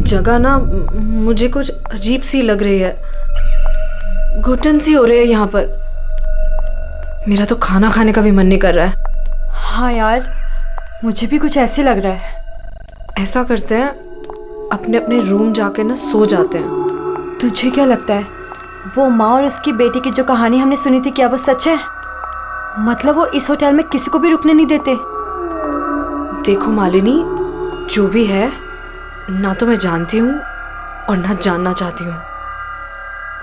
जगह ना मुझे कुछ अजीब सी लग रही है, घुटन सी हो रही है यहाँ पर। मेरा तो खाना खाने का भी मन नहीं कर रहा है। हाँ यार, मुझे भी कुछ ऐसे लग रहा है। ऐसा करते हैं, अपने अपने रूम जाके ना सो जाते हैं। तुझे क्या लगता है, वो माँ और उसकी बेटी की जो कहानी हमने सुनी थी, क्या वो सच है? मतलब वो इस होटल में किसी को भी रुकने नहीं देते। देखो मालिनी, जो भी है, ना तो मैं जानती हूँ और ना जानना चाहती हूँ।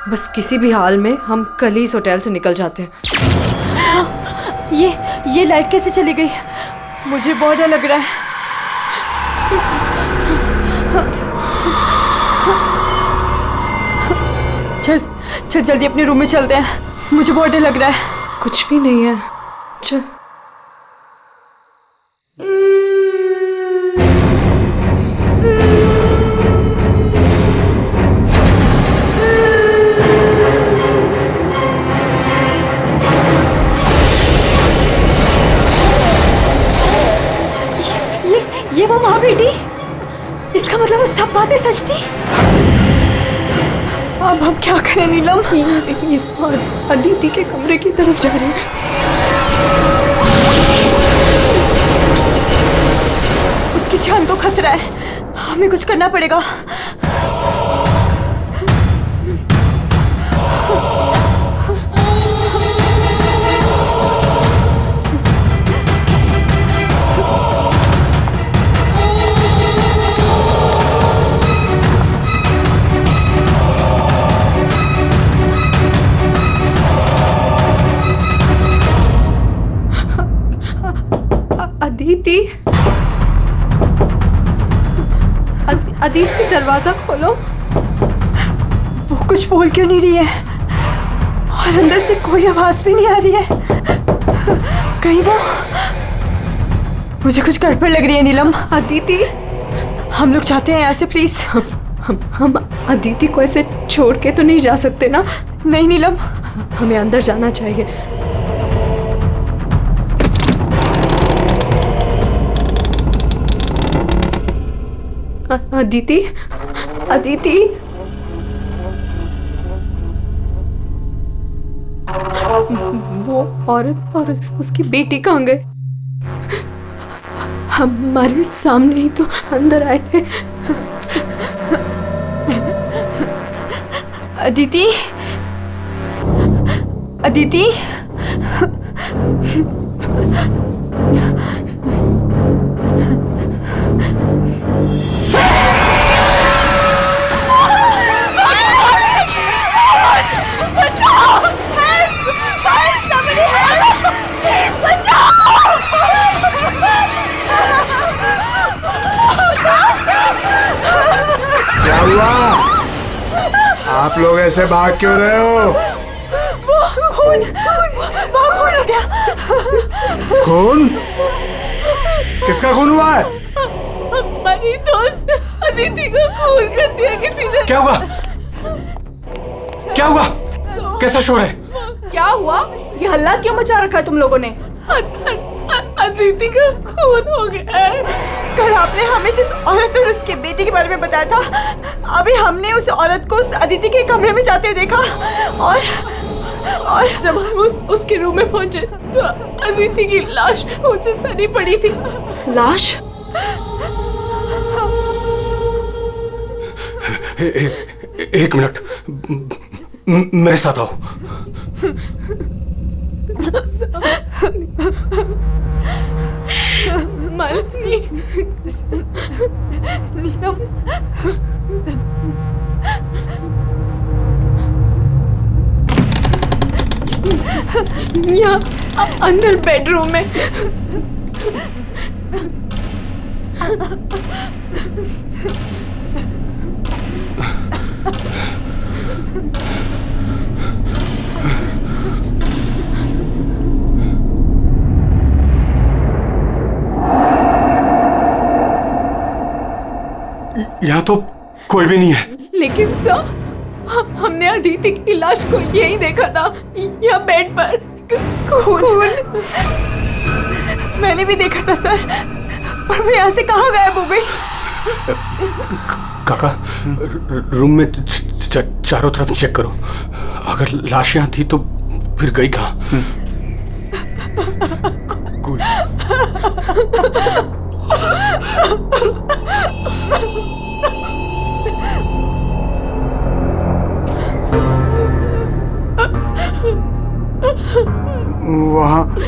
बस किसी भी हाल में हम कल ही इस होटल से निकल जाते हैं। ये लाइट कैसे चली गई? मुझे बहुत डर लग रहा है। चल जल्दी अपने रूम में चलते हैं, मुझे बहुत डर लग रहा है। कुछ भी नहीं है, चल। ये वो माँ बेटी, इसका मतलब वो सब बातें सच थी। अब हम क्या करें नीलम? ये अदिति के कमरे की तरफ जा रहे हैं। उसकी जान को खतरा है, हमें कुछ करना पड़ेगा। अदिति, दरवाजा खोलो। वो कुछ बोल क्यों नहीं रही है? और अंदर से कोई आवाज भी नहीं आ रही है। कहीं वो... मुझे कुछ गड़बड़ लग रही है नीलम। अदिति, हम लोग चाहते हैं यहाँ से, प्लीज। हम अदिति को ऐसे छोड़ के तो नहीं जा सकते ना? नहीं नीलम, हमें अंदर जाना चाहिए। अदिति, वो औरत और उसकी बेटी कहाँ गए? हमारे सामने ही तो अंदर आए थे। अदिति, क्या हुआ? आप लोग ऐसे भाग क्यों रहे हो? वो खून हो गया। खून? किसका खून हुआ है? हमारी दोस्त अदिति को खून कर दिया किसी ने। क्या हुआ? क्या हुआ? कैसा शोर है? क्या हुआ? ये हल्ला क्यों मचा रखा है तुम लोगों ने? अदिति का खून हो गया है। कल आपने हमें जिस औरत और उसके बेटे के बारे में बताया था, अभी हमने उस औरत को उस अदिति के कमरे में जाते हुए देखा। और जब हम उसके रूम में पहुंचे तो अदिति की लाश उनसे सनी पड़ी थी। लाश? एक मिनट, मेरे साथ आओ। मालिनी, नीलम, यहाँ अंदर बेडरूम में। यहाँ तो कोई भी नहीं है। लेकिन सर, हमने अदिति की लाश को यही देखा था, यहाँ बेड पर खून। मैंने भी देखा था सर, पर वो यहाँ से कहाँ गायब हो गई? काका रूम में चारों तरफ चेक करो, अगर लाश यहाँ थी तो फिर गई कहाँ? कूल।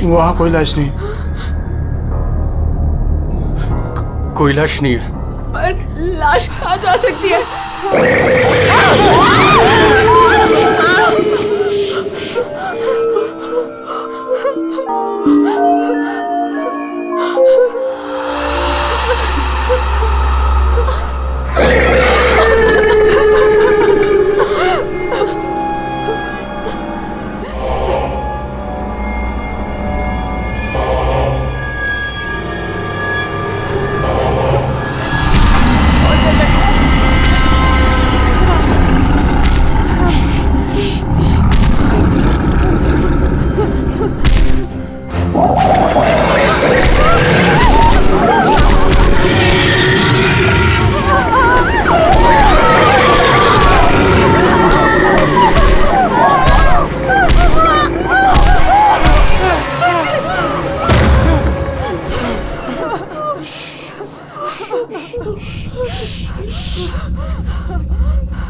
वहाँ कोई लाश नहीं। कोई लाश नहीं है। पर लाश कहाँ जा सकती है?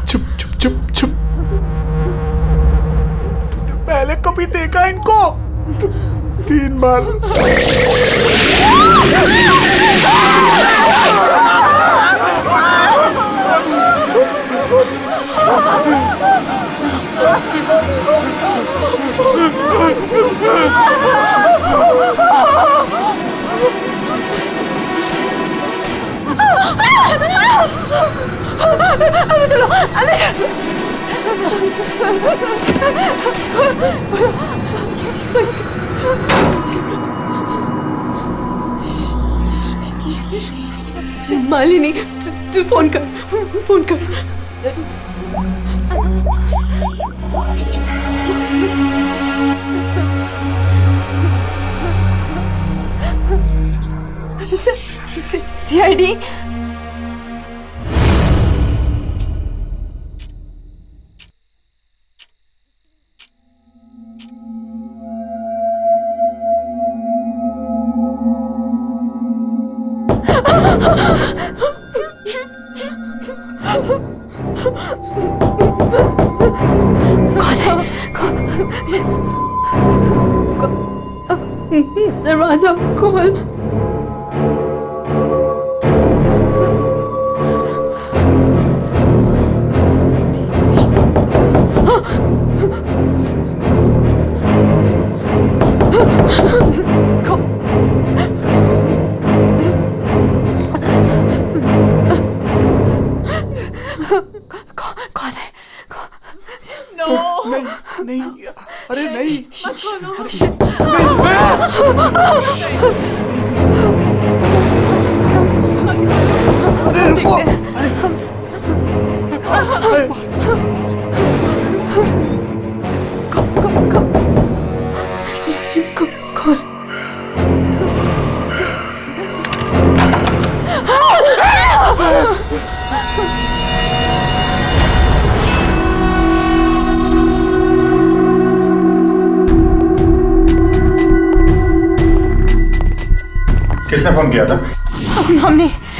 चुप चुप चुप चुप। तूने पहले कभी देखा इनको? 3 बार। अंदर चलो, अंदर चलो। मालिनी, तू फोन कर, फोन कर। सीआईडी। दरवाजा खोल। कौन है? नहीं, अरे नहीं। अरे रुको। खोल। किसने फोन किया था?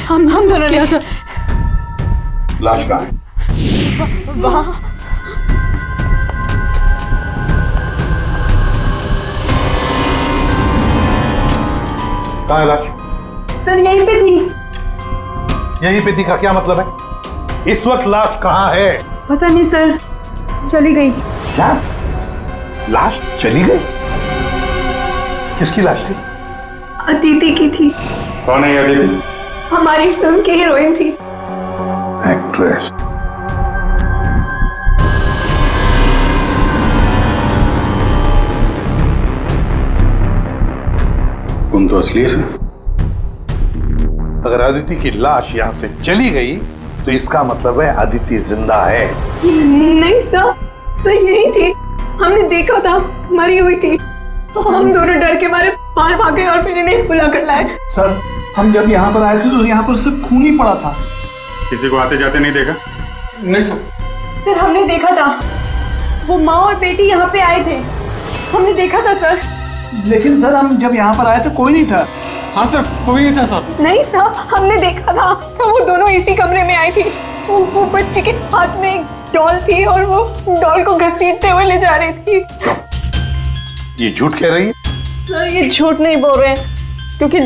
हम दोनों ने। क्या था? लाश कहाँ है? वहाँ कहाँ है लाश? सर यहीं पे थी। यहीं पे थी का क्या मतलब है? इस वक्त लाश कहाँ है? पता नहीं सर, चली गई। क्या? लाश चली गई? किसकी लाश थी? अदिति की थी। कौन है ये अदिति? हमारी फिल्म की हीरोइन थी। एक्ट्रेस। तुम तो असली से। अगर अदिति की लाश यहां से चली गई तो इसका मतलब है अदिति जिंदा है। नहीं सर, यही थी। हमने देखा था, मरी हुई थी। हम दोनों डर के मारे बाहर भागे और फिर इन्हें बुला कर लाए। सर हम जब यहाँ पर आए थे तो यहाँ पर सिर्फ खून ही पड़ा था। किसी को आते जाते नहीं देखा? नहीं सर। सर हमने देखा था, वो माँ और बेटी यहाँ पे आए थे, हमने देखा था सर। लेकिन सर हम जब यहाँ पर आए तो कोई नहीं था। हाँ सर, कोई नहीं था सर। नहीं सर, हमने देखा था, वो दोनों इसी कमरे में आई थी। वो बच्ची के हाथ में एक डॉल थी और वो डॉल को घसीटते हुए ले जा रही थी। ये झूठ कह रही है? सर ये झूठ नहीं बोल रहे हैं, क्योंकि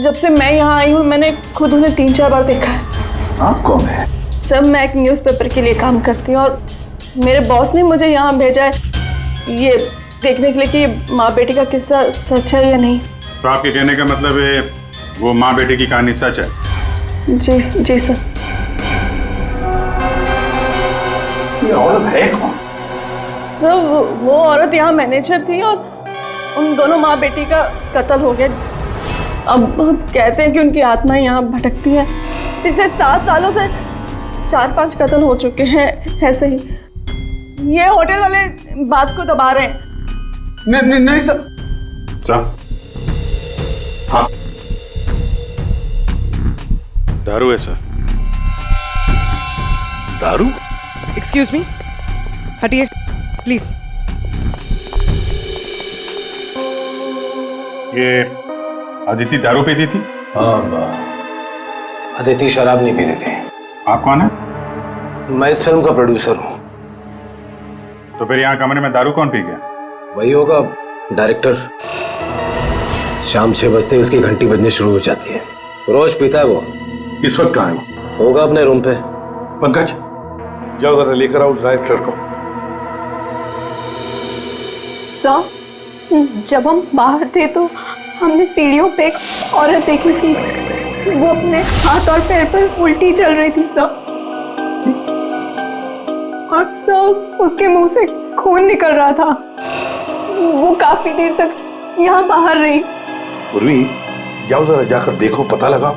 जब से मैं यहाँ आई हूँ मैंने खुद उन्हें 3-4 बार देखा है। आप कौन है? सर मैं एक न्यूज़पेपर के लिए काम करती हूँ और मेरे बॉस ने मुझे यहाँ भेजा है ये देखने के लिए कि माँ बेटी का किस्सा सच है या नहीं। तो आपके कहने का मतलब है वो माँ बेटे की कहानी सच है? जी सर। ये औरत है कौन? सर वो औरत यहाँ मैनेजर थी और उन दोनों माँ बेटी का कत्ल हो गया। अब कहते हैं कि उनकी आत्मा यहाँ भटकती है। पिछले 7 सालों से 4-5 कत्ल हो चुके हैं ऐसे ही। ये होटल वाले बात को दबा रहे हैं। नहीं सर। सर, हाँ, दारू है सर। दारू? एक्सक्यूज मी, हटिए प्लीज। ये अदिति दारू पीती थी? हाँ, अदिति शराब नहीं पीती थी। आप कौन है? मैं इस फिल्म का प्रोड्यूसर हूँ। तो फिर यहाँ कमरे में दारू कौन पी गया? वही होगा डायरेक्टर। शाम 6 बजते ही उसकी घंटी बजनी शुरू हो जाती है। रोज पीता है वो। इस वक्त कहाँ है वो? होगा अपने रूम पे। पंकज, जाओ जरा लेकर आओ उस डायरेक्टर को। सर, जब हम बाहर थे तो हमने सीढ़ियों पे एक औरत देखी थी। वो अपने हाथ और पैर पर उल्टी चल रही थी सर। और सर उसके मुंह से खून निकल रहा था। वो काफी देर तक यहाँ बाहर रही। पूर्वी, जाओ जरा जाकर देखो, पता लगाओ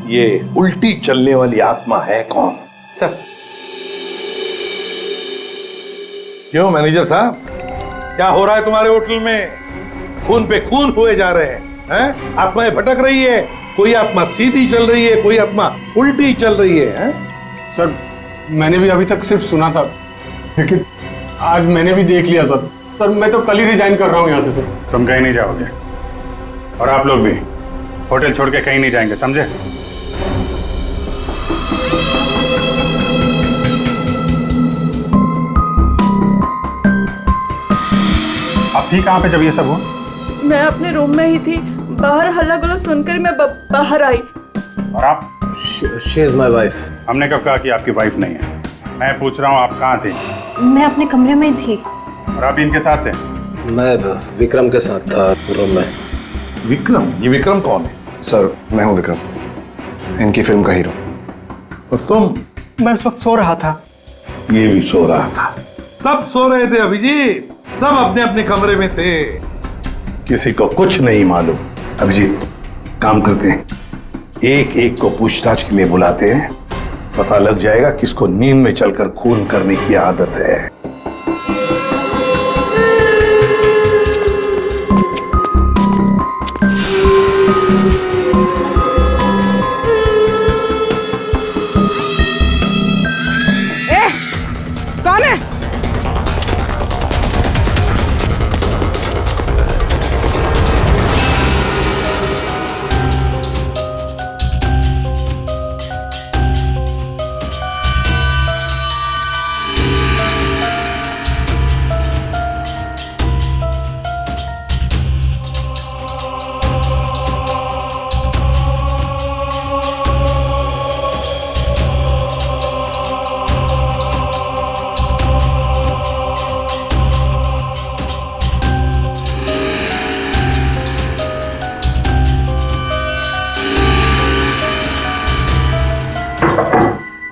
ये उल्टी चलने वाली आत्मा है कौन। सर। क्यों मैनेजर साहब, क्या हो रहा है तुम्हारे होटल में? खून पे खून हुए जा रहे हैं? आत्माएं भटक रही है। कोई आत्मा सीधी चल रही है, कोई आत्मा उल्टी चल रही है। सर मैंने भी अभी तक सिर्फ सुना था, लेकिन आज मैंने भी देख लिया सर। सर मैं तो कल ही रिजाइन कर रहा हूँ यहाँ से सर। तुम कहीं नहीं जाओगे और आप लोग भी होटल छोड़ के कहीं नहीं जाएंगे, समझे? आप थी कहाँ पे जब ये सब हुआ? मैं अपने रूम में ही थी, बाहर हल्ला गुल्ला सुनकर मैं बाहर आई। और आप? She is my wife. हमने कब कहा कि आपकी वाइफ नहीं है? मैं पूछ रहा हूँ आप कहाँ थे? मैं अपने कमरे में थी। और आप इनके साथ थे? मैं विक्रम के साथ था रूम में। विक्रम? ये विक्रम कौन है? सर मैं हूँ विक्रम, इनकी फिल्म का हीरो। और तुम? मैं इस वक्त सो रहा था। ये भी सो रहा था। सब सो रहे थे अभिजीत, सब अपने अपने कमरे में थे। किसी को कुछ नहीं मालूम। अभिजीत, काम करते हैं, एक एक को पूछताछ के लिए बुलाते हैं, पता लग जाएगा किसको नींद में चलकर खून करने की आदत है। कौन है?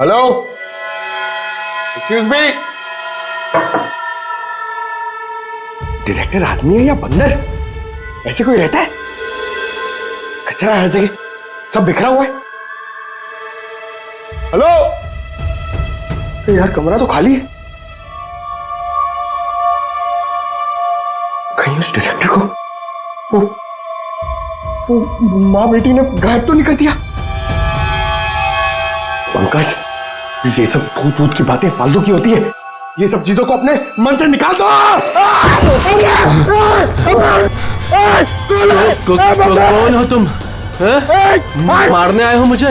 Hello, excuse me. डायरेक्टर आदमी है या बंदर? ऐसे कोई रहता है? कचरा हर जगह, सब बिखरा हुआ है। हेलो यार, कमरा तो खाली है। कहीं उस डायरेक्टर को वो माँ बेटी ने गायब तो नहीं कर दिया? पंकज, ये सब भूत भूत की बातें फालतू की होती है। ये सब चीजों को अपने मन से निकाल दो। कौन हो तुम? मारने आए हो मुझे?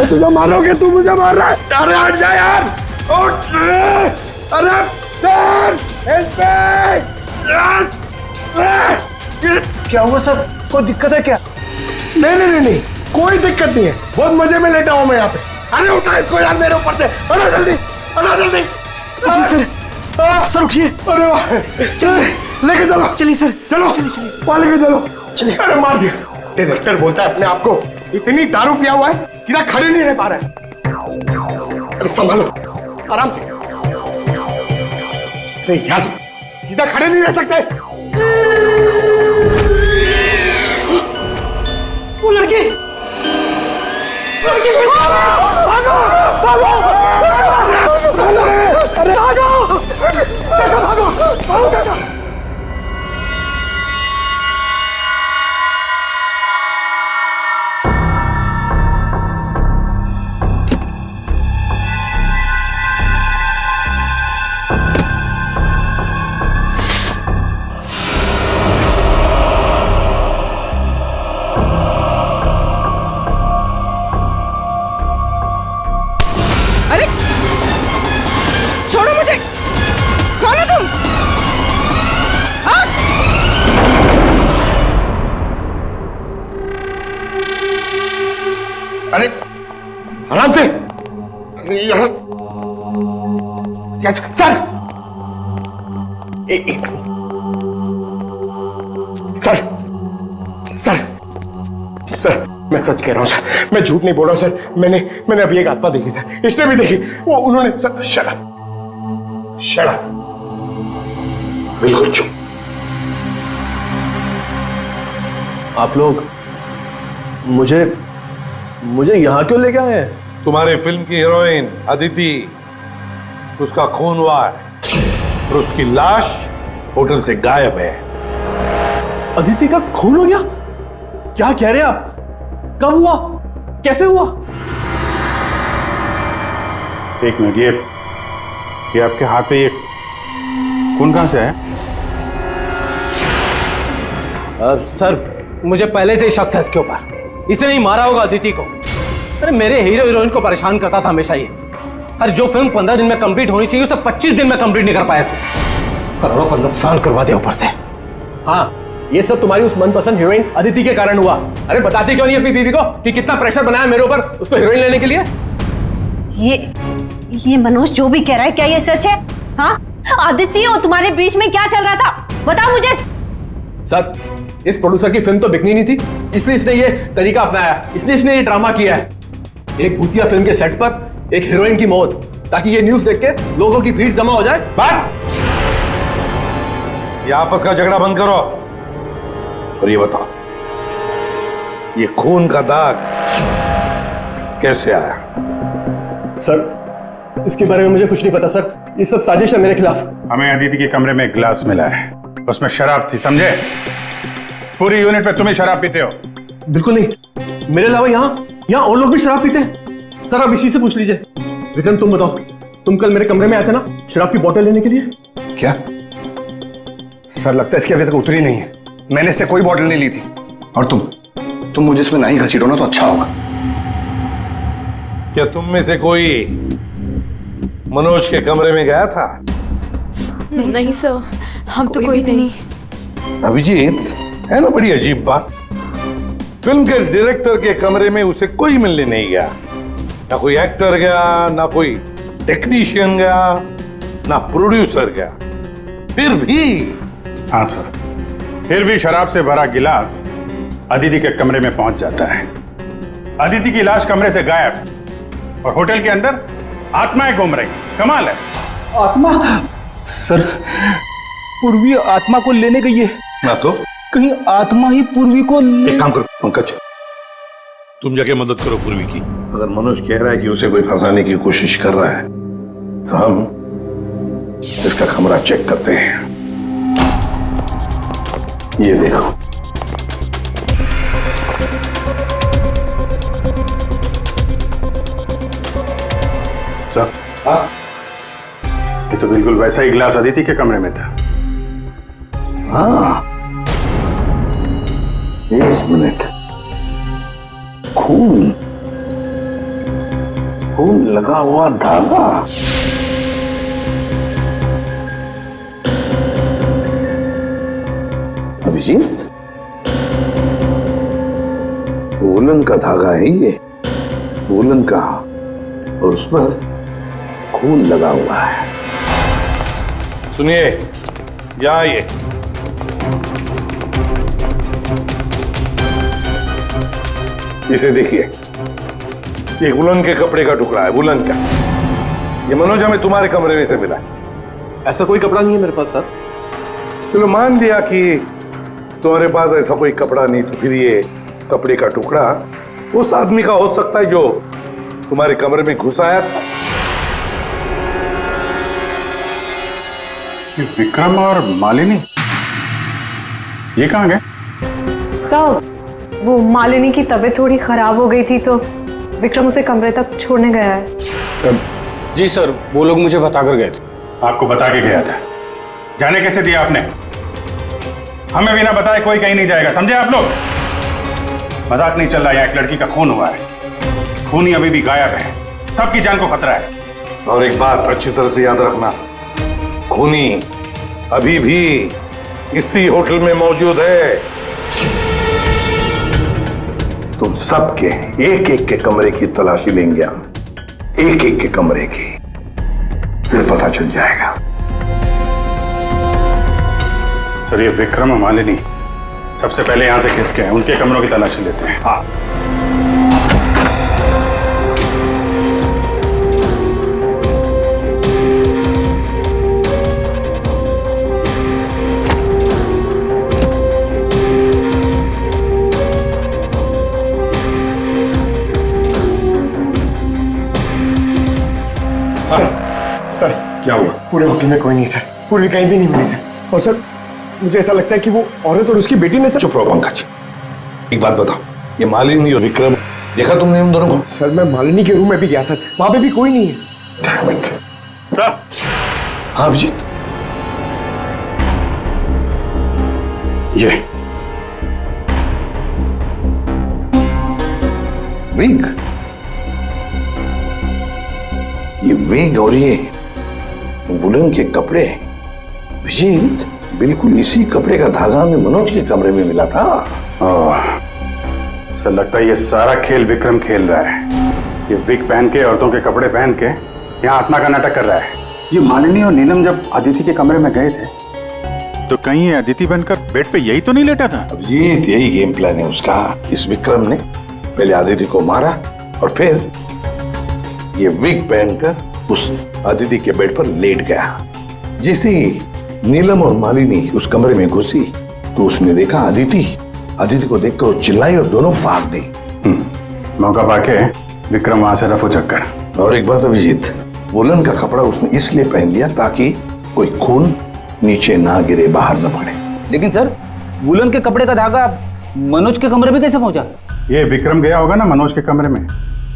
तुझे मारोगे, तू मुझे मार रहा है। अरे हट जा यार, उठ। अरे क्या हुआ सर? कोई दिक्कत है क्या? नहीं, कोई दिक्कत नहीं है। बहुत मजे में लेटा हूं मैं यहाँ पे। अरे उठा इसको यार मेरे ऊपर से। अरे जल्दी। सर उठिए। अरे वाह, लेके चलो। चलिए सर, चलो वहां लेके चलो। अरे मार दिया। डायरेक्टर बोलता है अपने आप को इतनी दारू पिया हुआ है सीधा खड़े नहीं रह पा रहा है। अरे संभालो, आराम से। अरे यार सीधा खड़े नहीं रह सकते। वो लड़की भागो। अरे भागो। छोड़ो मुझे। कौन हो तुम? अरे आराम से। सर सर मैं सच कह रहा हूं सर, मैं झूठ नहीं बोल रहा हूं सर। मैंने अभी एक आत्मा देखी सर, इसने भी देखी। वो उन्होंने सर। शट अप, बिल्कुल चुप। आप लोग मुझे यहाँ क्यों लेके आए हैं? तुम्हारे फिल्म की हीरोइन अदिति, उसका खून हुआ है और उसकी लाश होटल से गायब है। अदिति का खून हो गया? क्या कह रहे हैं आप? कब हुआ? कैसे हुआ? एक मिनट, ये आपके हाथ पे ये खून कहां से है? सर मुझे पहले से ही शक था इसके ऊपर। इसने नहीं मारा होगा अदिति को। अरे मेरे हीरो हीरोइन को परेशान करता था हमेशा ये। अरे जो फिल्म 15 दिन में कंप्लीट होनी चाहिए उसे 25 दिन में कंप्लीट नहीं कर पाया इसने। करोड़ों का नुकसान करवा दिया ऊपर से। हाँ, ये सब तुम्हारी उस मनपसंद हीरोइन अदिति के कारण हुआ। अरे बताती क्यों नहीं अपनी बीवी को कि कितना प्रेशर बनाया मेरे ऊपर उसको हीरोइन लेने के लिए? ये मनोज जो भी कह रहा है, क्या ये सच है? हाँ, आदित्य और तुम्हारे बीच में क्या चल रहा था? बताओ मुझे। सर, इस प्रोड्यूसर की फिल्म तो बिकनी नहीं थी, इसलिए इसने ये तरीका अपनाया। इसने ये ड्रामा किया है। एक भूतिया फिल्म के सेट पर एक हीरोइन की मौत, ताकि ये न्यूज देख के लोगों की भीड़ जमा हो जाए। बस, ये आपस का झगड़ा बंद करो और ये बताओ, ये खून का दाग कैसे आया? सर, इसके बारे में मुझे कुछ नहीं पता सर। ये सब साजिश है मेरे खिलाफ। हमें अदिति के कमरे में एक गिलास मिला है, उसमें शराब थी, समझे? पूरी यूनिट में तुम ही शराब पीते हो। बिल्कुल नहीं, मेरे अलावा यहाँ और लोग भी शराब पीते हैं। सर आप इसी से पूछ लीजिए। विक्रम तुम बताओ, तुम कल मेरे कमरे में आए थे ना शराब की बोतल लेने के लिए? क्या सर, लगता है इसकी अभी तक उतरी नहीं है। मैंने इससे कोई बोतल नहीं ली थी। और तुम मुझे इसमें नहीं घसीटो ना तो अच्छा होगा। क्या तुम में से कोई मनोज के कमरे में गया था? नहीं सर, हम तो कोई भी नहीं। अभिजीत, है ना बड़ी अजीब बात। फिल्म के डायरेक्टर के कमरे में उसे कोई मिलने नहीं गया। ना कोई एक्टर गया, ना कोई टेक्नीशियन गया, ना प्रोड्यूसर गया। फिर भी हाँ सर, फिर भी शराब से भरा गिलास अदिति के कमरे में पहुंच जाता है। अदिति की लाश कमरे से गायब और होटल के अंदर आत्माएं घूम रही। कमाल है। आत्मा? सर, पूर्वी आत्मा को लेने गई है। ना तो कहीं आत्मा ही पूर्वी को एक काम करो पंकज, तुम जाके मदद करो पूर्वी की। अगर मनोज कह रहा है कि उसे कोई फंसाने की कोशिश कर रहा है तो हम इसका कमरा चेक करते हैं। ये देखो, ये तो बिल्कुल वैसा ही गिलास अदिति के कमरे में था। हाँ, एक मिनट, खून खून लगा हुआ धागा। अभिजीत, वूलन का धागा है ये, वूलन का, और उस पर खून लगा हुआ है। सुनिए, यहाँ आइए। इसे देखिए, ये वुलन के कपड़े का टुकड़ा है, वुलन का। ये मनोज हमें तुम्हारे कमरे में से मिला है। ऐसा कोई कपड़ा नहीं है मेरे पास सर। चलो मान लिया कि तुम्हारे पास ऐसा कोई कपड़ा नहीं, तो फिर ये कपड़े का टुकड़ा उस आदमी का हो सकता है जो तुम्हारे कमरे में घुस आया था। विक्रम और मालिनी ये कहाँ गए? सर, वो मालिनी की तबीयत थोड़ी खराब हो गई थी तो विक्रम उसे कमरे तक छोड़ने गया है। जी सर, वो लोग मुझे बताकर गए थे। आपको बता के गया था? जाने कैसे दिया आपने? हमें बिना बताए कोई कहीं नहीं जाएगा, समझे आप लोग? मजाक नहीं चल रहा है, एक लड़की का खून हुआ है, खूनी अभी भी गायब है, सबकी जान को खतरा है। और एक बात अच्छी तरह से याद रखना, खूनी अभी भी इसी होटल में मौजूद है। तुम सबके एक एक के कमरे की तलाशी लेंगे हम, एक एक के कमरे की, फिर पता चल जाएगा। सर, ये विक्रम और मालिनी सबसे पहले यहां से खिसके हैं, उनके कमरों की तलाशी लेते हैं। हाँ, सर, क्या हुआ? पूरे होटल में कोई नहीं है सर, पूरी कहीं भी नहीं मिली सर। और सर, मुझे ऐसा लगता है कि वो औरत और उसकी बेटी ने सर। चुप रहो पंकज, एक बात बताओ, ये मालिनी और विक्रम देखा तुमने उन दोनों को? सर, मैं मालिनी के रूम में भी गया सर, वहां पे भी कोई नहीं है। Damn it. सर, हाँ अभिजीत, ये विग, ये विग और ये वुलन के कपड़े, अभिजीत बिल्कुल इसी कपड़े का धागा हमें मनोज के कमरे में मिला था। सर, लगता है ये सारा खेल विक्रम खेल रहा है। ये विग पहन के, औरतों के कपड़े पहन के यहाँ आत्मा का नाटक कर रहा है। ये मालिनी और नीलम जब अदिति के कमरे में गए थे तो कहीं ये अदिति बनकर बेड पे यही तो नहीं लेटा था? अभिजीत, यही गेम प्लान है उसका। इस विक्रम ने पहले अदिति को मारा और फिर ये विग पहनकर उस अदिति के बेड पर लेट गया। जैसे ही नीलम और मालिनी उस कमरे में घुसी तो उसने देखा अदिति को देखकर वो चिल्लाई और दोनों भाग गई। मौका पाके विक्रम वहां से रफू चक्कर। और एक बात अभिजीत, वुलन का कपड़ा उसने इसलिए पहन लिया ताकि कोई खून नीचे ना गिरे, बाहर न पड़े। लेकिन सर, वुलन के कपड़े का धागा मनोज के कमरे में कैसे पहुंचा? ये विक्रम गया होगा ना मनोज के कमरे में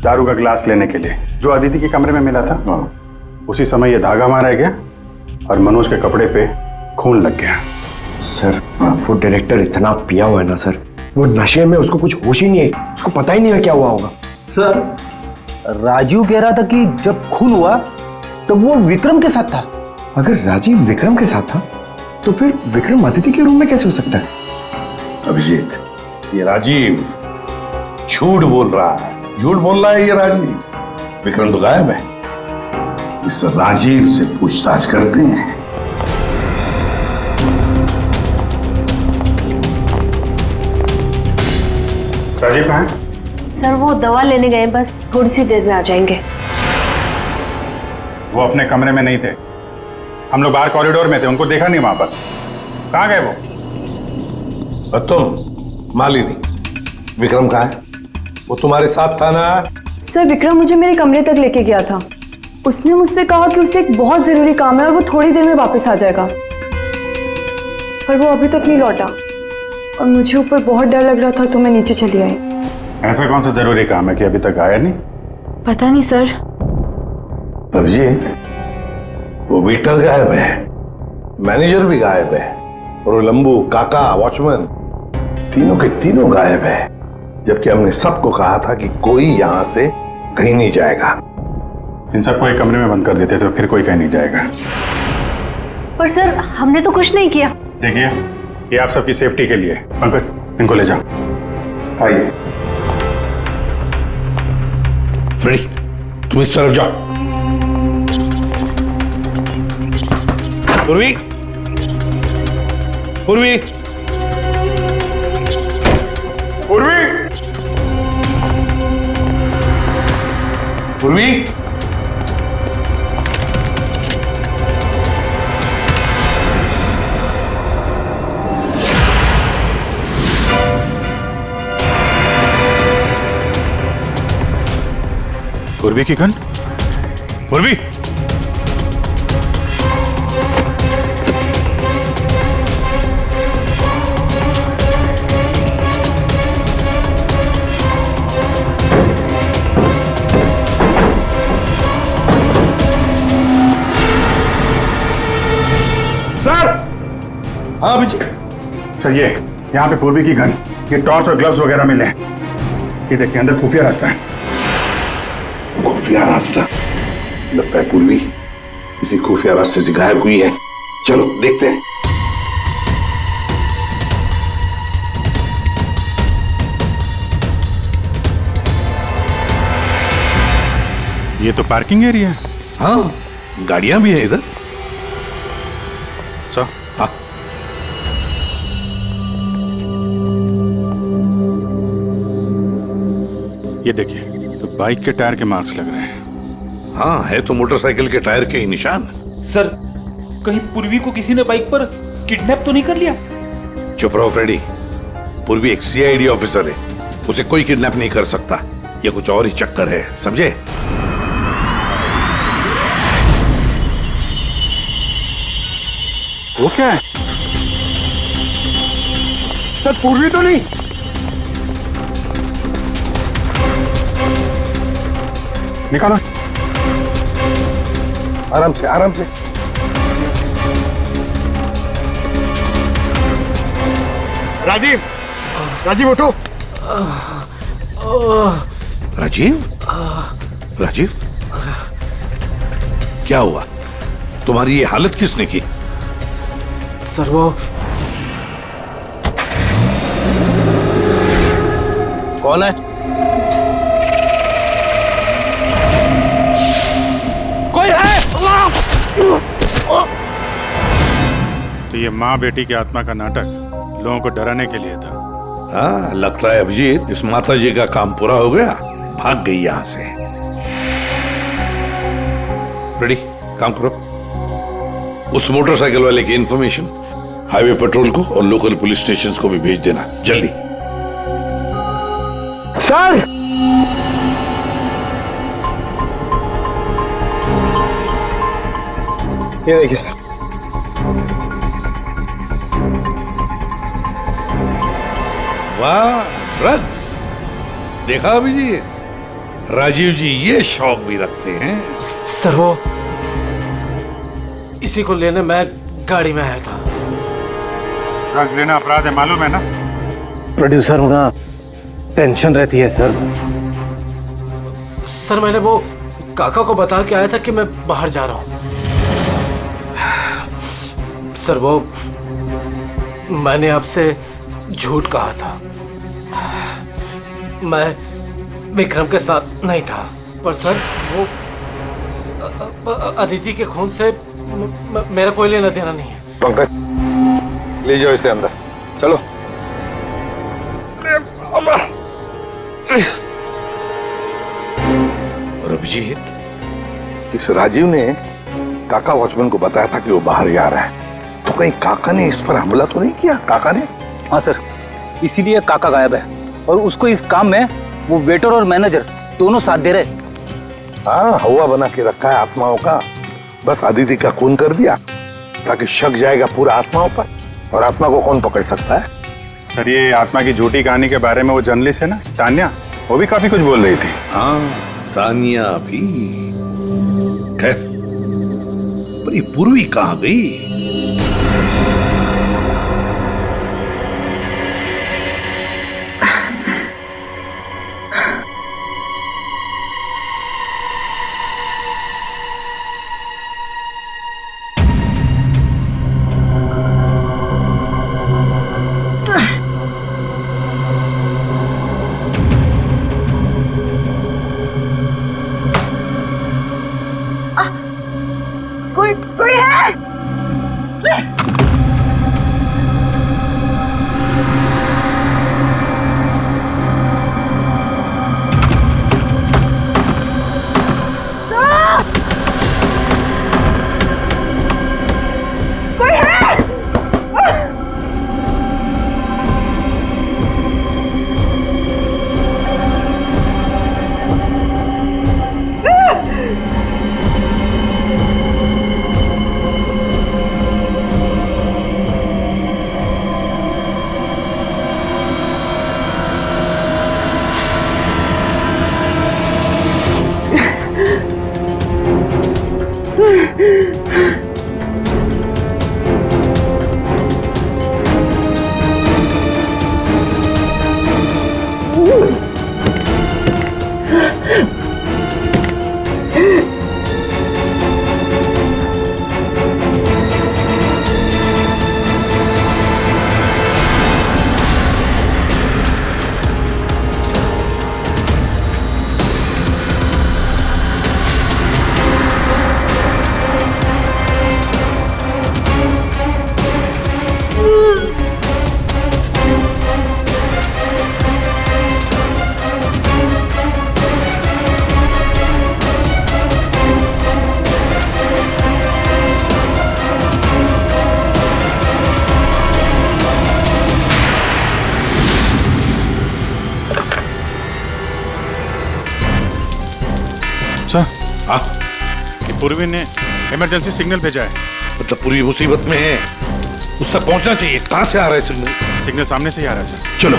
दारू का गिलास लेने के लिए, जो अदिति के कमरे में मिला था। उसी समय ये धागा मारा गया और मनोज के कपड़े पे खून लग गया। सर, वो डायरेक्टर इतना पिया हुआ है ना सर, वो नशे में उसको कुछ होश ही नहीं है, उसको पता ही नहीं है क्या हुआ होगा। सर, राजीव कह रहा था कि जब खून हुआ तब वो विक्रम के साथ था। अगर राजीव विक्रम के साथ था तो फिर विक्रम अदिति के रूम में कैसे हो सकता है? अभिजीत, ये राजीव झूठ बोल रहा है, झूठ बोल रहा है ये राजीव। विक्रम तो गायब है, इस राजीव से पूछताछ करते हैं। राजीव कहाँ है? सर, वो दवा लेने गए, बस थोड़ी सी देर में आ जाएंगे। वो अपने कमरे में नहीं थे, हम लोग बाहर कॉरिडोर में थे, उनको देखा नहीं वहां पर। कहाँ गए वो? और तुम मालिनी, विक्रम कहाँ है? वो तुम्हारे साथ था ना? सर, विक्रम मुझे मेरे कमरे तक लेके गया था। उसने मुझसे कहा कि उसे एक बहुत जरूरी काम है और वो थोड़ी देर में वापस आ जाएगा, पर वो अभी तक नहीं लौटा और मुझे ऊपर बहुत डर लग रहा था तो मैं नीचे चली आई। ऐसा कौन सा जरूरी काम है कि अभी तक आया नहीं? पता नहीं सर। अभिजीत, वो वेटर गायब है, मैनेजर भी गायब है, और वो लंबू, काका, वॉचमैन, तीनों के तीनों गायब है। जबकि हमने सबको कहा था कि कोई यहां से कहीं नहीं जाएगा। इन सबको एक कमरे में बंद कर देते तो फिर कोई कहीं नहीं जाएगा। पर सर हमने तो कुछ नहीं किया। देखिए, ये आप सबकी सेफ्टी के लिए। पंकज, इनको ले जाओ। आइए। फ्रेडी, तुम इस तरफ जाओ। पूर्वी, पूर्वी, पूर्वी, पूर्वी, पूर्वी की गन। पूर्वी, सर। हाँ अभिजीत सर, ये यहाँ पे पूर्वी की गन, ये टॉर्च और ग्लव्स वगैरह मिले। ये देखिए, अंदर खुफिया रास्ता है। खुफिया रास्ता? लगता है पूर्वी किसी खुफिया रास्ते से गायब हुई है। चलो देखते हैं। ये तो पार्किंग एरिया है। हाँ, गाड़ियां भी हैं इधर। सर, हाँ, ये देखिए, तो बाइक के टायर के मार्क्स लग रहे हैं। हाँ, है तो मोटरसाइकिल के टायर के ही निशान। सर, कहीं पूर्वी को किसी ने बाइक पर किडनैप तो नहीं कर लिया? चुप रहो फ्रेडी। पूर्वी एक सीआईडी ऑफिसर है, उसे कोई किडनैप नहीं कर सकता। ये कुछ और ही चक्कर है, समझे? वो क्या है? सर, पूर्वी तो नहीं। निकालो। आराम से, आराम से। राजीव, राजीव उठो। राजीव, राजीव, क्या हुआ? तुम्हारी ये हालत किसने की? सर वो कौन है? कोई है? तो ये माँ बेटी की आत्मा का नाटक लोगों को डराने के लिए था। हाँ, लगता है अभिजीत इस माता जी का काम पूरा हो गया, भाग गई यहां से। रेडी, काम करो। उस मोटरसाइकिल वाले की इंफॉर्मेशन हाईवे पेट्रोल को और लोकल पुलिस स्टेशंस को भी भेज देना, जल्दी। सर, ये देखिए सर। वाह, ड्रग्स! देखा अभिजीत, राजीव जी ये शौक भी रखते हैं। सर वो इसी को लेने मैं गाड़ी में आया था। ड्रग्स लेना अपराध है, मालूम है ना? प्रोड्यूसर होना टेंशन रहती है सर। सर मैंने वो काका को बता के आया था कि मैं बाहर जा रहा हूं। सर वो मैंने आपसे झूठ कहा था। मैं विक्रम के साथ नहीं था, पर सर वो अदिति के खून से मेरा कोई लेना देना नहीं है। पंकज, ले जाओ इसे अंदर, चलो। और अभिजीत, इस राजीव ने काका वॉचमैन को बताया था कि वो बाहर जा रहा है, तो कहीं काका ने इस पर हमला तो नहीं किया? काका ने? हाँ सर, इसीलिए काका गायब है और उसको इस काम में वो वेटर और मैनेजर दोनों साथ दे रहे। हाँ, हवा बना के रखा है आत्माओं का। बस अदिति का खून कर दिया ताकि शक जाएगा पूरा आत्माओं पर, और आत्मा को कौन पकड़ सकता है? सर, ये आत्मा की झूठी कहानी के बारे में वो जर्नलिस्ट है ना, तान्या, वो भी काफी कुछ बोल रही थी। हाँ, तानिया भी। खैर, पर ये पूर्वी कहाँ गई? कोई है? सर, पूर्वी ने इमरजेंसी सिग्नल भेजा है। मतलब पूरी मुसीबत में है, उस तक पहुंचना चाहिए। कहां से आ रहा है सिग्नल? सिग्नल सामने से ही आ रहा है सर। चलो।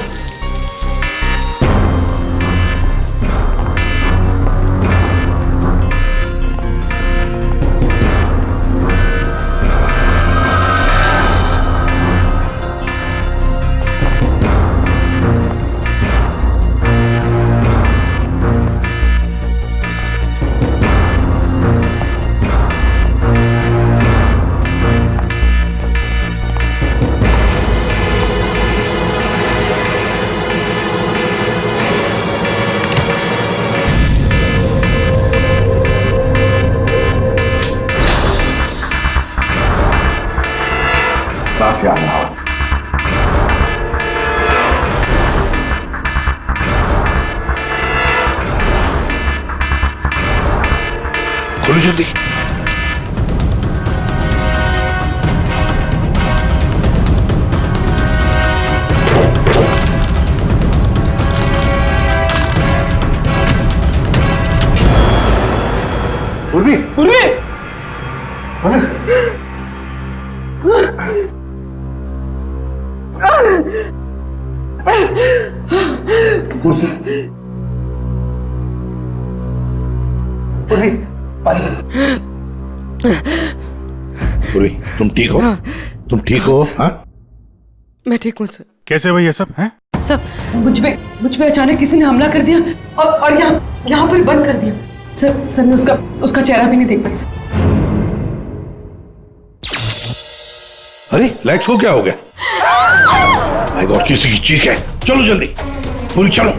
से आ रहा आवाज। खोलो जल्दी। पूर्वी, पूर्वी। पूर्वी, तुम ठीक हो? हाँ। तुम ठीक हो? हाँ? मैं ठीक हूँ सर। कैसे हुई ये सब हैं? सब मुझ पे अचानक किसी ने हमला कर दिया और यहाँ पर बंद कर दिया। सर मैं उसका चेहरा भी नहीं देख पाई सर। अरे लाइट्स को क्या हो गया? माय गॉड, किसी की चीख है। चलो जल्दी, पूरी चलो।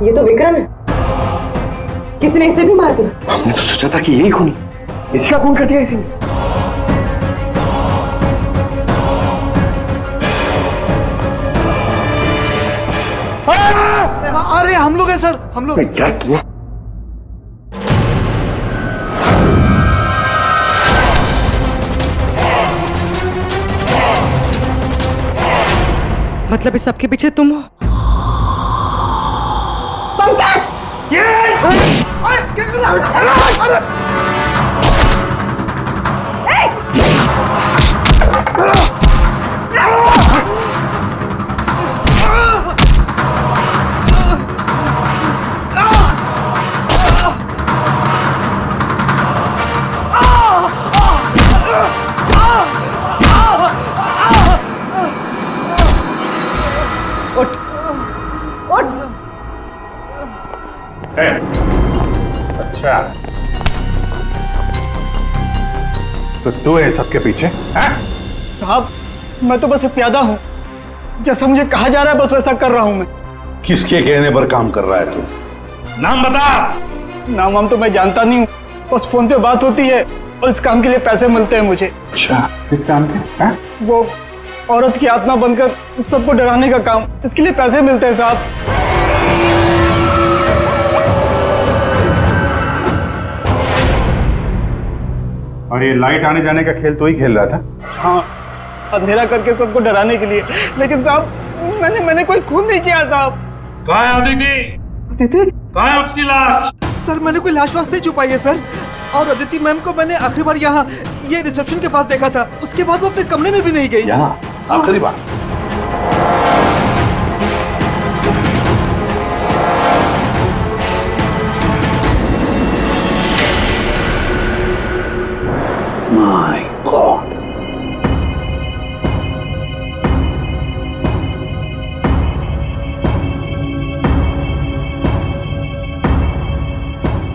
ये तो विक्रम है। किसी ने इसे भी मार दिया। हमने तो सोचा था कि यही खूनी, इसी का खून कर दिया इसी ने। अरे हम लोग हैं सर, हम लोग। क्या किया? मतलब इस सबके पीछे तुम हो? पंकज! उठ उठ। अच्छा, तो तू है सबके पीछे? साहब मैं तो बस एक प्यादा हूँ, जैसा मुझे कहा जा रहा है बस वैसा कर रहा हूँ मैं। किसके कहने पर काम कर रहा है तू? नाम बता। नाम वाम तो मैं जानता नहीं हूँ, बस फोन पे बात होती है और इस काम के लिए पैसे मिलते हैं मुझे। अच्छा, किस काम के? वो औरत की आत्मा बनकर सबको डराने का काम, इसके लिए पैसे मिलते हैं साहब। और ये लाइट आने जाने का खेल तो ही खेल रहा था? हाँ, अंधेरा करके सबको डराने के लिए। लेकिन साहब मैंने कोई खून नहीं किया साहब। कहाँ है अदिति? अदिति? कहाँ है उसकी लाश? सर मैंने कोई लाश वाश नहीं छुपाई है सर, और अदिति मैम को मैंने आखिरी बार यहाँ ये रिसेप्शन के पास देखा था, उसके बाद वो अपने कमरे में भी नहीं गई। यहाँ आखिरी बार? My God.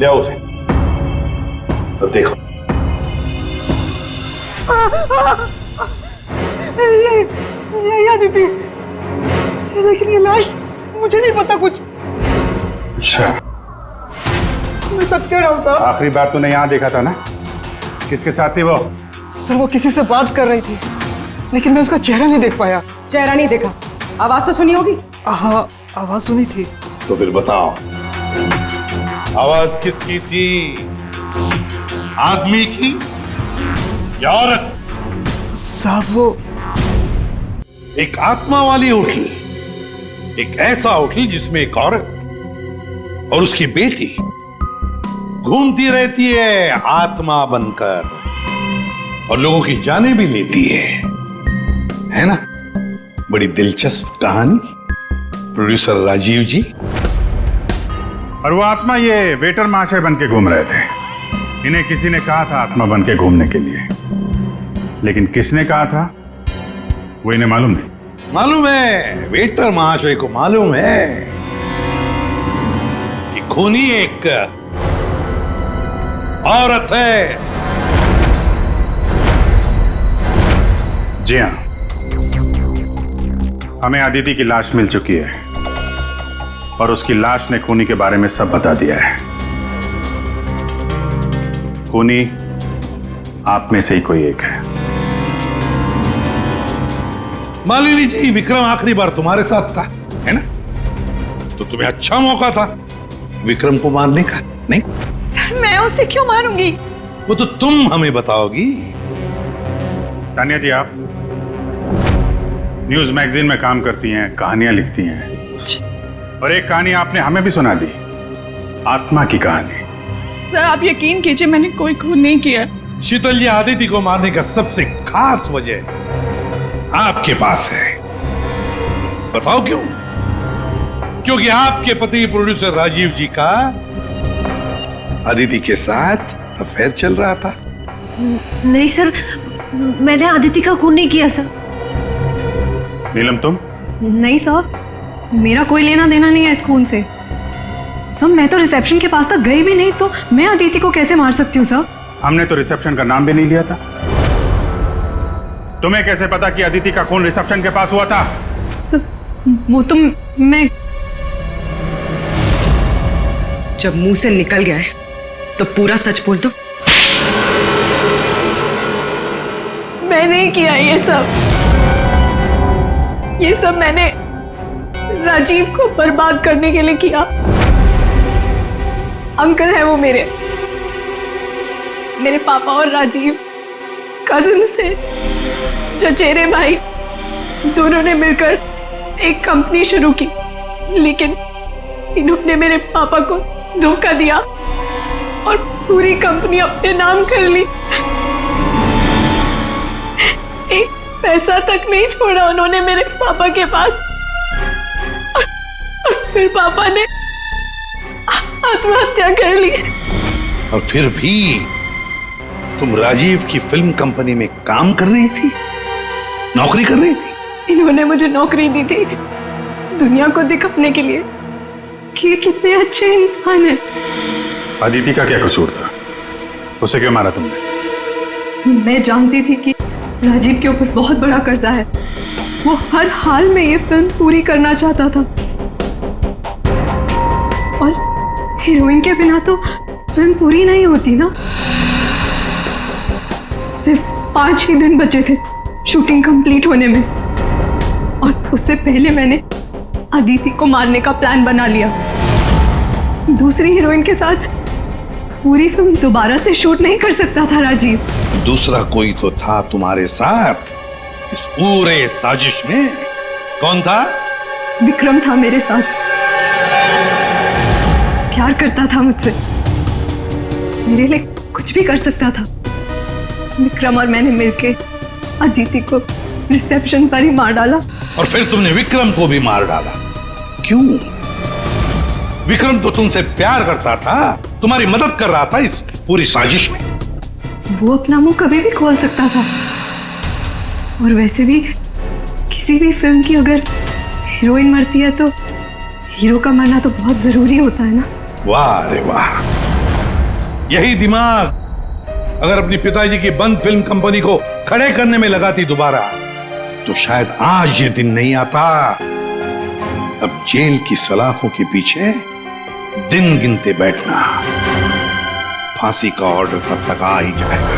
ले आओ उसे। तो देखो ये अदिति, लेकिन ये लाश मुझे नहीं पता कुछ। अच्छा, मैं सच कह रहा हूँ साहब। आखिरी बार तूने यहाँ देखा था ना? किसके साथ थी वो? सर वो किसी से बात कर रही थी, लेकिन मैं उसका चेहरा नहीं देख पाया। चेहरा नहीं देखा, आवाज तो सुनी होगी। हाँ आवाज सुनी थी। तो फिर बताओ, आवाज किसकी थी? आदमी की या औरत? साहब वो एक आत्मा वाली होटल, एक ऐसा होटल जिसमें एक औरत और उसकी बेटी घूमती रहती है आत्मा बनकर और लोगों की जानें भी लेती है ना? बड़ी दिलचस्प कहानी, प्रोड्यूसर राजीव जी। और वो आत्मा ये वेटर महाशय बन के घूम रहे थे। इन्हें किसी ने कहा था आत्मा बन के घूमने के लिए, लेकिन किसने कहा था वो इन्हें मालूम नहीं। मालूम है, वेटर महाशय को मालूम है कि खूनी एक औरत है। जी हाँ, हमें अदिति की लाश मिल चुकी है और उसकी लाश ने खूनी के बारे में सब बता दिया है। खूनी आप में से ही कोई एक है। मालिनी जी, विक्रम आखिरी बार तुम्हारे साथ था, है ना? तो तुम्हें अच्छा मौका था विक्रम को मारने का, नहीं? सर मैं उसे क्यों मारूंगी? वो तो तुम हमें बताओगी। तानिया जी, आप न्यूज मैगजीन में काम करती हैं, कहानियां लिखती हैं, और एक कहानी आपने हमें भी सुना दी, आत्मा की कहानी। सर आप यकीन कीजिए, मैंने कोई खून नहीं किया। शीतल जी, आदिति को मारने का सबसे खास वजह आपके पास है। बताओ क्यों? क्योंकि आपके पति प्रोड्यूसर राजीव जी का अदिति के साथ अफेयर चल रहा था। नहीं सर, मैंने अदिति का खून नहीं किया सर। नीलम तुम? नहीं सर, मेरा कोई लेना देना नहीं है इस खून से। सर मैं तो रिसेप्शन के पास तक गई भी नहीं, तो मैं अदिति को कैसे मार सकती हूँ सर? हमने तो रिसेप्शन का नाम भी नहीं लिया था। तुम्हें कैसे पता कि अदिति का खून रिसेप्शन के पास हुआ था? सर वो तो मैं जब मुंह से निकल गया है तो पूरा सच बोल दो। मैंने किया ये सब मैंने राजीव को बर्बाद करने के लिए किया। अंकल है वो मेरे पापा और राजीव कजिन्स थे, चचेरे भाई, दोनों ने मिलकर एक कंपनी शुरू की, लेकिन इन्होंने मेरे पापा को धोखा दिया और पूरी कंपनी अपने नाम कर ली। एक पैसा तक नहीं छोड़ा उन्होंने मेरे पापा के पास। और फिर पापा ने आत्महत्या कर ली। और फिर भी तुम राजीव की फिल्म कंपनी में काम कर रही थी, नौकरी कर रही थी। इन्होंने मुझे नौकरी दी थी दुनिया को दिखाने के लिए कि ये कितने अच्छे इंसान हैं। अदिति का क्या कसूर था? उसे क्यों मारा तुमने? मैं जानती थी कि राजीव के ऊपर बहुत बड़ा कर्जा है। वो हर हाल में ये फिल्म पूरी करना चाहता था और हीरोइन के बिना तो फिल्म पूरी नहीं होती ना। सिर्फ 5 ही दिन बचे थे शूटिंग कंप्लीट होने में और उससे पहले मैंने अदिति को मारने का प्लान बना लिया। दूसरी हीरोइन के साथ पूरी फिल्म दोबारा से शूट नहीं कर सकता था राजीव। दूसरा कोई तो था तुम्हारे साथ इस पूरे साजिश में। कौन था? विक्रम था मेरे साथ। प्यार करता था मुझसे, मेरे लिए कुछ भी कर सकता था। विक्रम और मैंने मिलके अदिति को रिसेप्शन पर ही मार डाला। और फिर तुमने विक्रम को भी मार डाला। क्यों? विक्रम तो तुमसे प्यार करता था, तुम्हारी मदद कर रहा था इस पूरी साजिश में। वो अपना मुंह कभी भी खोल सकता था। और वैसे भी किसी भी फिल्म की अगर हीरोइन मरती है तो हीरो का मरना तो बहुत जरूरी होता है ना। वाह रे वाह, यही दिमाग अगर अपनी पिताजी की बंद फिल्म कंपनी को खड़े करने में लगाती दोबारा तो शायद आज ये दिन नहीं आता। अब जेल की सलाखों के पीछे दिन गिनते बैठना, फांसी का ऑर्डर तब तक आ ही जाएगा।